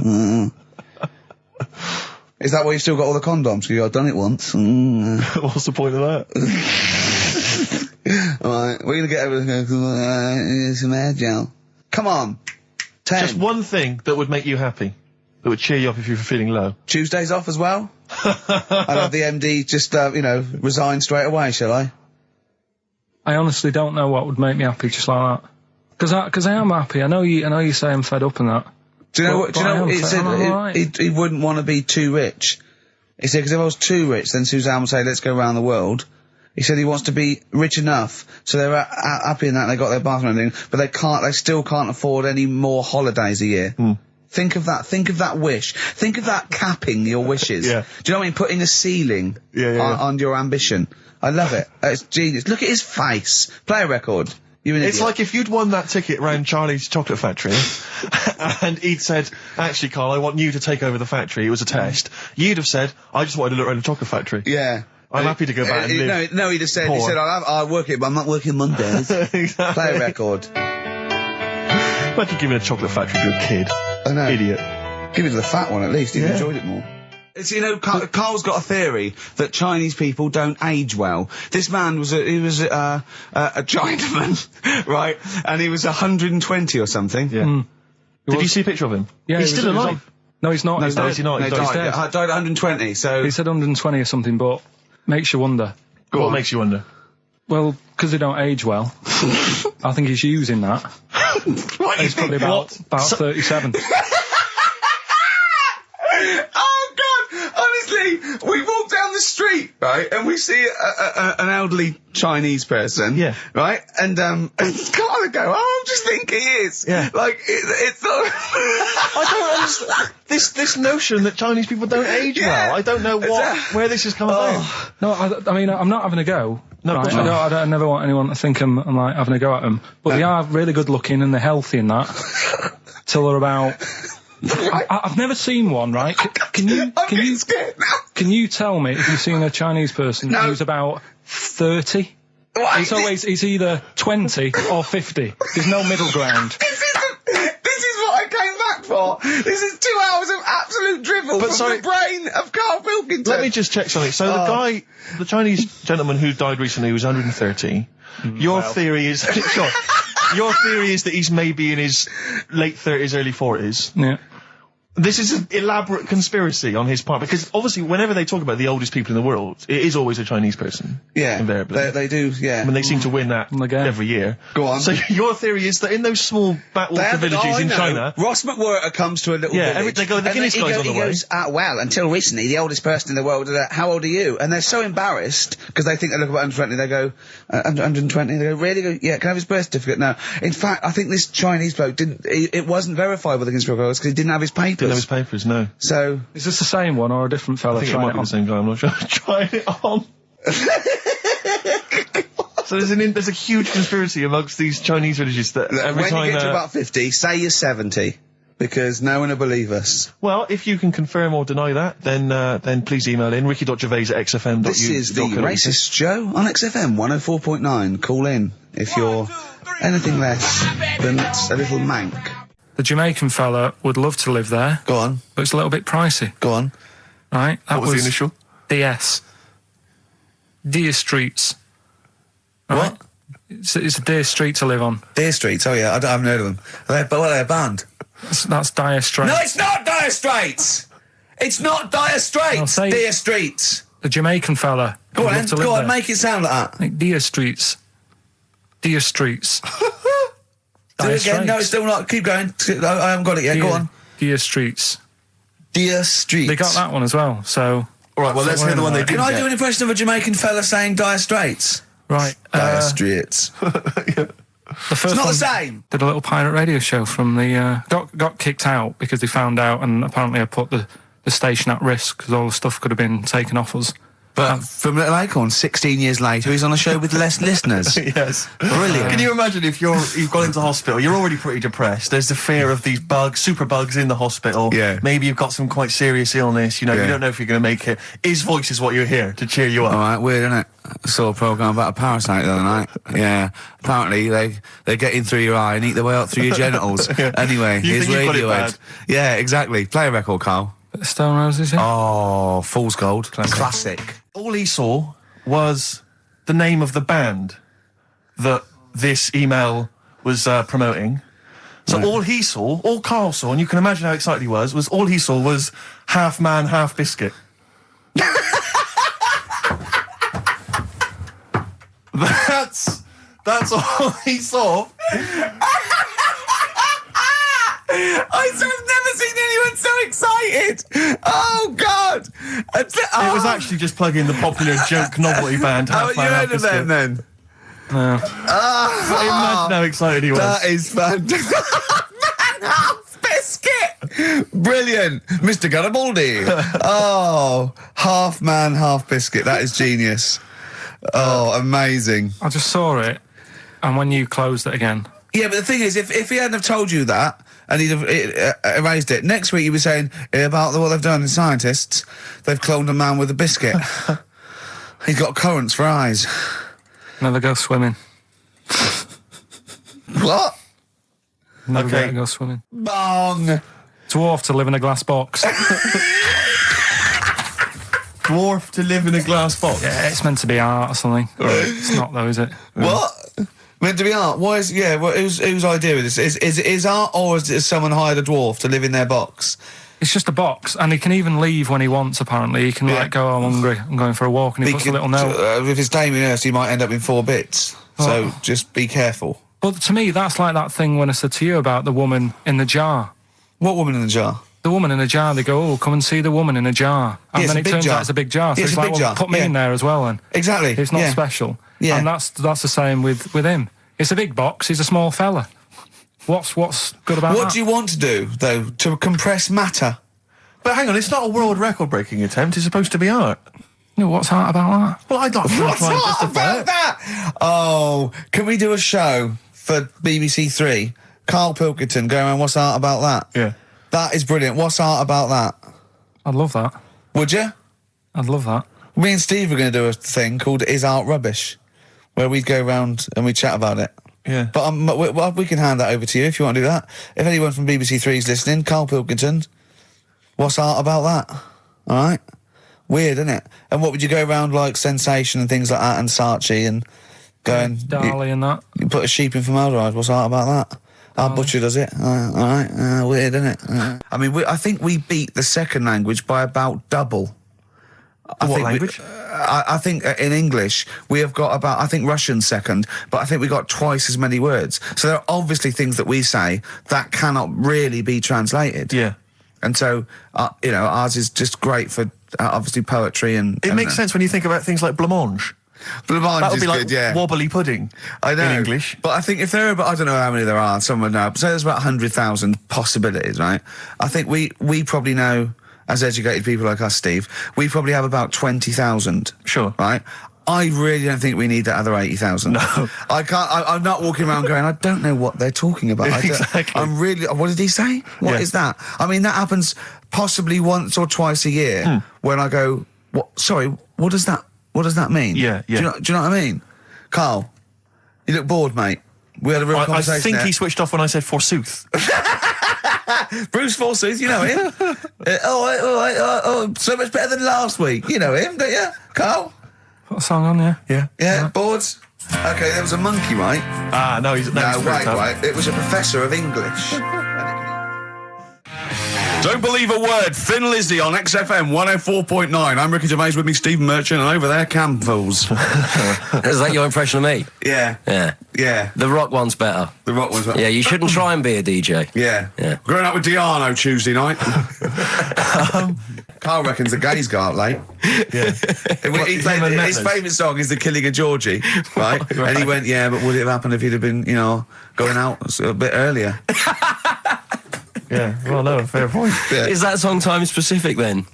Is that why you've still got all the condoms? I've done it once. What's the point of that? Alright, we're going to get over some air gel. Come on. 10. Just one thing that would make you happy. That would cheer you up if you were feeling low. Tuesdays off as well? I'll have the MD just, resign straight away, shall I? I honestly don't know what would make me happy just like that. Because I am happy. I know you say I'm fed up and that. Do you know what? He said he wouldn't want to be too rich. He said, because if I was too rich, then Suzanne would say, let's go around the world. He said he wants to be rich enough, so they're happy in that, they got their bathroom and everything, but they still can't afford any more holidays a year. Think of that wish. Think of that capping your wishes. Yeah. Do you know what I mean? Putting a ceiling on your ambition. I love it. It's genius. Look at his face. Play a record. You're an idiot. It's like if you'd won that ticket round Charlie's Chocolate Factory and he'd said, actually, Carl, I want you to take over the factory. It was a test. You'd have said, I just wanted to look around the chocolate factory. Yeah. I'm happy to go back and live. No, he'd have said, I'll work it, but I'm not working Mondays. Exactly. Play a record. Imagine giving a chocolate factory to a kid. I know. Idiot. Give it to the fat one at least. He'd enjoyed it more. It's, Carl's got a theory that Chinese people don't age well. This man was a Chinaman, right? And he was 120 or something. Yeah. Did you see a picture of him? Yeah, he's still alive. No, he's not. No, He's dead. He's not. No, He's died dead. at 120, so... He said 120 or something, but makes you wonder. What makes you wonder? Well, because they don't age well. I think he's using that. What He's probably about 37. Oh, God! Honestly, we walked down the we see an elderly Chinese person, Yeah. right? And Carl would go, "Oh, I'm just thinking he is." Yeah. Like it's not. I don't understand this notion that Chinese people don't age Yeah. well. I don't know where this has come about. No, I mean, I'm not having a go. No, right? of course not. I never want anyone to think I'm like having a go at them. But they are really good looking and they're healthy and that. Till they're about. I've never seen one, right? Can you scared now. Can you tell me if you've seen a Chinese person No. who's about 30? It's either 20 or 50. There's no middle ground. This is what I came back for. This is 2 hours of absolute drivel from sorry. the brain of Karl Pilkington. Let me just check something. So the Chinese gentleman who died recently was 130. Your theory is sure. Your theory is that he's maybe in his late 30s, early 40s. Yeah. This is an elaborate conspiracy on his part, because obviously whenever they talk about the oldest people in the world, it is always a Chinese person. Yeah, invariably. they do. Yeah, I mean, they seem to win that Again. every year. Go on. So your theory is that in those small backwater villages in China... Ross McWhirter comes to a little Yeah, village. they go, the and Guinness he guy's on the way. He goes, well, until recently, the oldest person in the world, how old are you? And they're so embarrassed, because they think they look about 120, they go, 120, they go, really? They go, yeah, can I have his birth certificate? No. In fact, I think this Chinese bloke it wasn't verified by the conspiracy because he didn't have his papers. Didn't have his papers, no. So... Is this the same one or a different fella? I think it trying might be on? the same guy, I'm not sure. Trying it on. So there's a huge conspiracy amongst these Chinese villages that every when time... you get to about 50, say you're 70, because no one will believe us. Well, if you can confirm or deny that, then please email in ricky.gervais@xfm.uk. This is the Racist Show on XFM 104.9. Call in if you're anything less than a little mank. The Jamaican fella would love to live there, Go on, but it's a little bit pricey, go on. right? That What was the initial? DS. Deer Streets. Right? What? It's a Deer Street to live on. Deer Streets, oh yeah, I haven't heard of them. But what are they, a band? That's Dire Straits. No, it's not Dire Straits! It's not Dire I'll Straits! say- Deer Streets! The Jamaican fella. Go would on, love to live go on, there. make it sound like that. Like Deer Streets. Deer Streets. Do it again, no, it's still not, keep going. I haven't got it yet, go on. Deer Streets. Deer Streets. They got that one as well, so... Alright, well, let's hear the one they Can didn't I get. do an impression of a Jamaican fella saying Dire Straits? Right. Dire Straits. The first It's not the one same! did a little pirate radio show from the... got kicked out because they found out, and apparently I put the station at risk because all the stuff could have been taken off us. But from Little Acorn, 16 years later, he's on a show with less listeners. Yes. Brilliant. Can you imagine if you've gone into hospital, you're already pretty depressed, there's the fear of these bugs, super bugs in the hospital. Yeah. Maybe you've got some quite serious illness, you know, Yeah. you don't know if you're going to make it. His voice is what you hear to cheer you up. All right, weird, isn't it? I saw a programme about a parasite the other night. Yeah. Apparently, they get in through your eye and eat their way up through your genitals. Anyway, You here's think you've got it Radiohead. bad. Yeah, exactly. Play a record, Carl. Stone Roses, yeah? Oh, Fool's Gold. Classic. All he saw was the name of the band that this email was promoting. So Right. all Carl saw, and you can imagine how excited he was all he saw was half man, half biscuit. That's all he saw. I've never seen anyone so excited. Oh, God. It was actually just plugging the popular joke novelty band Half Haven't you Man, Half heard of them, Biscuit. then? No. Imagine how excited he was. That is fantastic. Man, half biscuit. Brilliant. Mr. Garibaldi. Oh, half man, half biscuit. That is genius. Oh, amazing. I just saw it, and when you closed it again... Yeah, but the thing is, if he hadn't have told you that, and he'd have erased it, next week you were saying about what they've done in scientists, they've cloned a man with a biscuit. He's got currants for eyes. Never go swimming. What? Never Okay. go swimming. Bong. Dwarf to live in a glass box. Dwarf to live in a glass box. Yeah, it's meant to be art or something. It's not though, is it? What? Meant to be art? Why is, yeah, whose idea is this? Is art, or has someone hired a dwarf to live in their box? It's just a box, and he can even leave when he wants, apparently. He can, like, go, I'm hungry, I'm going for a walk, and he puts a little note. If it's Damien Hirst, he might end up in 4 bits. So just be careful. But to me, that's like that thing when I said to you about the woman in the jar. What woman in the jar? the woman in a jar. They go, "Oh, come and see the woman in a jar," and Yeah, then it's a it big turns jar. out it's a big jar. So Yeah, it's he's a like, big "Well, jar, put me yeah. in there as well." And Exactly. it's not yeah. special. Yeah. And that's the same with him. It's a big box. He's a small fella. What's good about that? What do you want to do, though? To compress matter? But hang on, it's not a world record-breaking attempt. It's supposed to be art. No, what's hard about that? Well, I don't What's hard about that? Oh, can we do a show for BBC Three? Karl Pilkington going around, what's art about that? Yeah. That is brilliant. What's art about that? I'd love that. Would you? I'd love that. Me and Steve are going to do a thing called Is Art Rubbish, where we go round and we chat about it. Yeah. But we can hand that over to you if you want to do that. If anyone from BBC Three is listening, Karl Pilkington, what's art about that? All right? Weird, isn't it? And what would you go around like Sensation and things like that and Saatchi and go and... Darley and that. You put a sheep in formaldehyde, what's art about that? Our butcher does it. All right. Weird, isn't it? I mean, I think we beat the second language by about double. What language? I think in English we have got about, I think Russian's second, but I think we got twice as many words. So there are obviously things that we say that cannot really be translated. Yeah. And so, ours is just great for obviously poetry and... It makes sense when you think about things like blancmange. Blancmange That would is be like good, yeah. wobbly pudding. I know. In English. But I think if there are, I don't know how many there are, someone know, so there's about 100,000 possibilities, right? I think we probably know, as educated people like us, Steve, we probably have about 20,000. Sure. Right? I really don't think we need that other 80,000. No. I'm not walking around going, I don't know what they're talking about. Exactly. What did he say? What is that? I mean, that happens possibly once or twice a year when I go, sorry, what does that mean? Yeah. Do you know what I mean? Carl, you look bored, mate. We had a real I conversation think there. he switched off when I said forsooth. Bruce Forsyth, you know him. So much better than last week. You know him, don't you, Carl? Put a song on, yeah. Yeah. Yeah, bored? Okay, there was a monkey, right? No, he's No, freaked out. wait. It was a professor of English. Don't believe a word. Thin Lizzy on XFM 104.9. I'm Ricky Gervais, with me Stephen Merchant, and over there, Campbells. Is that your impression of me? Yeah. Yeah. The rock one's better. The rock one's... Yeah, you shouldn't try and be a DJ. Yeah. Growing up with Diano Tuesday night. Carl reckons the gays got out late. Yeah. His favourite song is The Killing of Georgie, right? And he went, yeah, but would it have happened if he'd have been, going out a bit earlier? Yeah, well, no, fair point. Yeah. Is that song time specific then?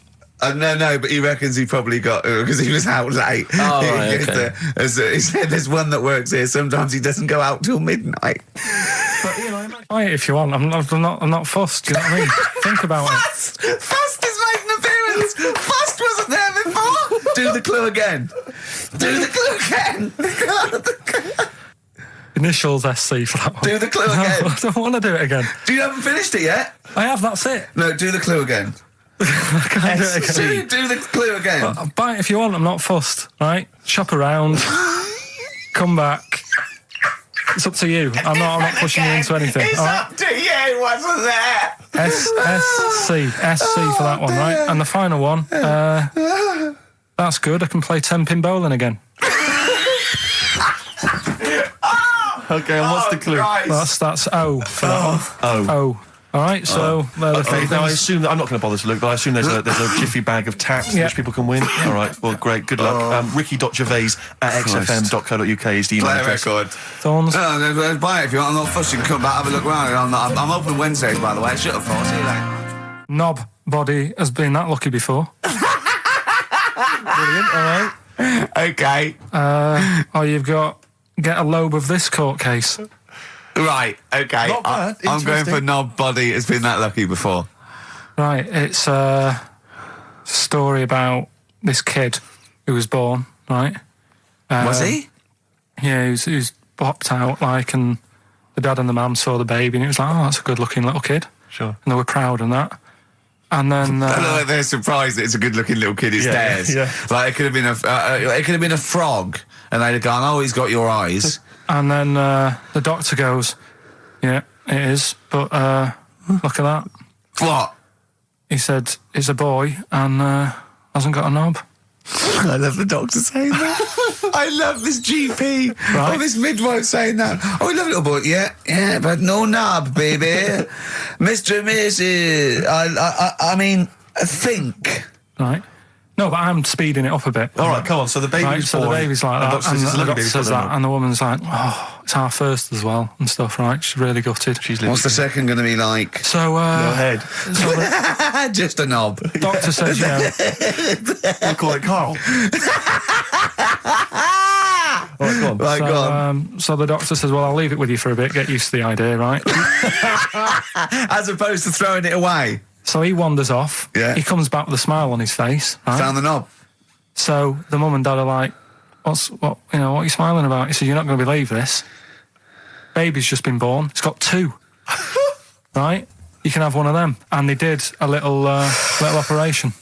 No, but he reckons he probably got, because he was out late. Oh, right, okay. He said there's one that works here, sometimes he doesn't go out till midnight. Try it if you want. I'm not fussed. Do you know what I mean? Think about it. Fast has made an appearance! Fast wasn't there before! Do the clue again. Initials SC for that one. Do the clue again. No, I don't want to do it again. You haven't finished it yet? I have, that's it. No, do the clue again. I can't do it again. Do the clue again. Buy it if you want, I'm not fussed, right? Shop around, come back. It's up to you. I'm not pushing you into anything. It's up to you, wasn't there? SC for that one, right? And the final one, that's good. I can play 10-pin bowling again. Okay, and what's the clue? That's O for that one. O. All right, so they're the three Now I things. assume that I'm not going to bother to look, but I assume there's a jiffy bag of tacks which people can win. All right, well, great, good luck. Ricky.gervais@xfm.co.uk is the email Play a address. record. Thorns. No, buy it if you want. I'm not fussed. You can come back, have a look around. I'm open Wednesdays, by the way. Shut up, for. See you later. Knob body has been that lucky before. Brilliant, all right. Okay. You've got get a lobe of this court case. Right, okay. Not bad, I'm going interesting. for knob body. It's been that lucky before. Right, it's a story about this kid who was born, right? Was he? Yeah, he was popped out, and the dad and the mum saw the baby, and it was like, oh, that's a good-looking little kid. Sure. And they were proud and that. And then... they're surprised that it's a good-looking little kid. It's theirs. Yeah. Like, it could have been a frog, and they'd have gone, oh, he's got your eyes. And then the doctor goes, yeah, it is, but look at that. What? He said, it's a boy and hasn't got a knob. I love the doctor saying that. I love this GP Right. or this midwife saying that. Oh, we love little boy. Yeah, but no knob, baby. Mr. and Mrs. I mean, think. Right. No, but I'm speeding it up a bit. All right, come on. So the baby's Right, so the born, baby's like and that, doctor and says, the "Look, doctor baby's says born that, now." and the woman's like, oh, it's our first as well, and stuff, right? She's really gutted. She's What's the second going to be like? So, Go ahead. so the Just a knob. doctor says, you know, We'll call it Carl. All right, go on. Right, go on. so the doctor says, well, I'll leave it with you for a bit, get used to the idea, right? As opposed to throwing it away. So he wanders off. Yeah. He comes back with a smile on his face, right? Found the knob. So the mum and dad are like, what are you smiling about? He said, you're not going to believe this. Baby's just been born. It's got 2. Right? You can have one of them. And they did a little operation.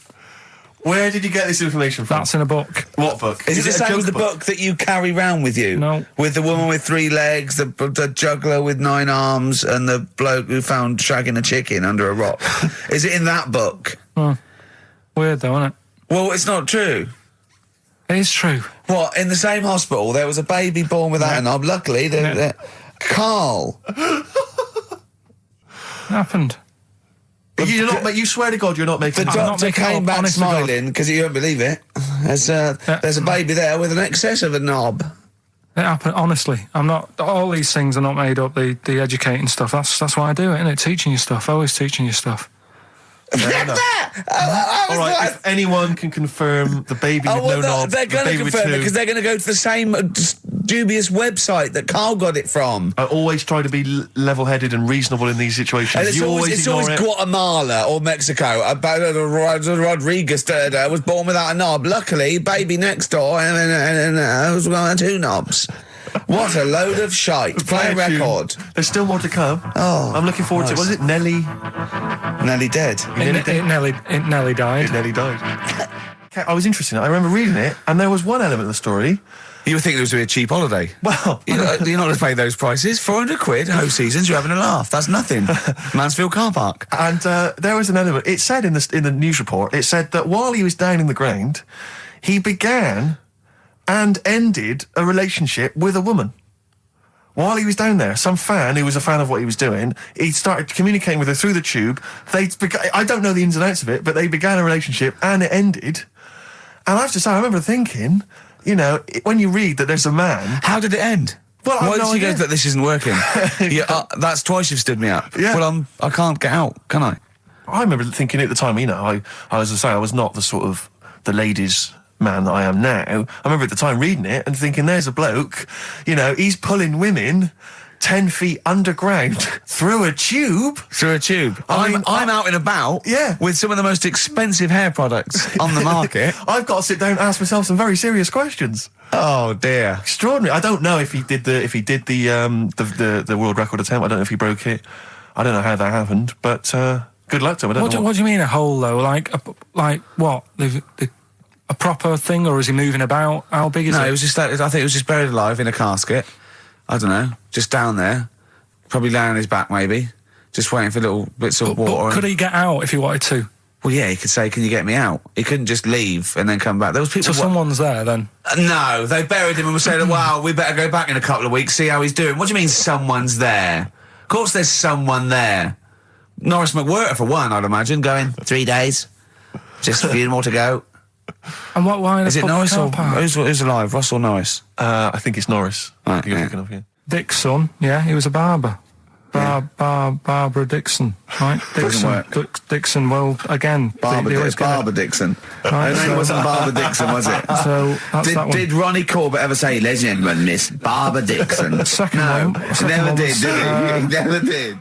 Where did you get this information from? That's in a book. What book? Is it the a same joke as the book that you carry round with you? No. With the woman with 3 legs, the juggler with 9 arms, and the bloke who found shagging a chicken under a rock. Is it in that book? Weird though, isn't it? Well, it's not true. It is true. What, in the same hospital, there was a baby born without a knob. Luckily, Carl. It happened. You swear to God you're not making The this I'm up. not doctor making it came up, back honest to God. smiling because you won't believe it. There's a baby there with an excess of a knob. It happened, honestly. I'm not, all these things are not made up, the educating stuff. That's why I do it, innit? Teaching you stuff, always teaching you stuff. All right, if anyone can confirm the baby with no knob, they're the going to baby with confirm it 2. because they're going to go to the same dubious website that Carl got it from. I always try to be level-headed and reasonable in these situations. And it's You always ignore it. Guatemala or Mexico. Rodriguez was born without a knob. Luckily, baby next door and was got 2 knobs. What a load of shite. Play a Play a tune. record. There's still more to come. Oh, I'm looking forward to it. Was it Nelly? Nearly dead. It nearly died. Nelly died. I was interested in it. I remember reading it, and there was one element of the story. You would think it was a cheap holiday. Well, You're not going to pay those prices. 400 quid, whole seasons, you're having a laugh. That's nothing. Mansfield car park. and there was an element. It said in the news report, it said that while he was down in the ground, he began and ended a relationship with a woman. While he was down there, some fan who was a fan of what he was doing, he started communicating with her through the tube. I don't know the ins and outs of it, but they began a relationship and it ended. And I have to say, I remember thinking, you know, when you read that there's a man... How did it end? Well, I've why no did you go idea. that this isn't working? That's twice you've stood me up. Yeah. Well, I can't get out, can I? I remember thinking at the time, you know, I was I was not the sort of the ladies' man that I am now. I remember at the time reading it and thinking, there's a bloke, you know, he's pulling women 10 feet underground through a tube. Through a tube. I'm out and about with some of the most expensive hair products on the market. I've got to sit down and ask myself some very serious questions. Oh dear. Extraordinary. I don't know if he did the world record attempt. I don't know if he broke it. I don't know how that happened, but good luck to him. I don't know. What do you mean a hole though? Like what? A proper thing, or is he moving about? How big is it? No, it was just that. I think it was just buried alive in a casket. I don't know, just down there, probably laying on his back, maybe, just waiting for little bits of water. But could he get out if he wanted to? Well, yeah, he could say, "Can you get me out?" He couldn't just leave and then come back. There was people. So someone's there then. No, they buried him and were saying, "Wow, we better go back in a couple of weeks, see how he's doing." What do you mean, someone's there? Of course, there's someone there. Norris McWhirter, for one, I'd imagine, going 3 days, just a few more to go. And why in Is a it public Norris car or park? who's alive? Ross or Norris? I think it's Norris. Right, You're yeah. thinking of, yeah. Dick's son, yeah, he was a barber. Barbara Dixon, right? Doesn't work. Dixon, well, again, Barbara Dixon. Right, Her name wasn't Barbara Dixon, was it? So that's that one. Did Ronnie Corbett ever say, "Ladies and gentlemen, Miss Barbara Dixon"? Second no, one- he second never one did, was, did he? He never did.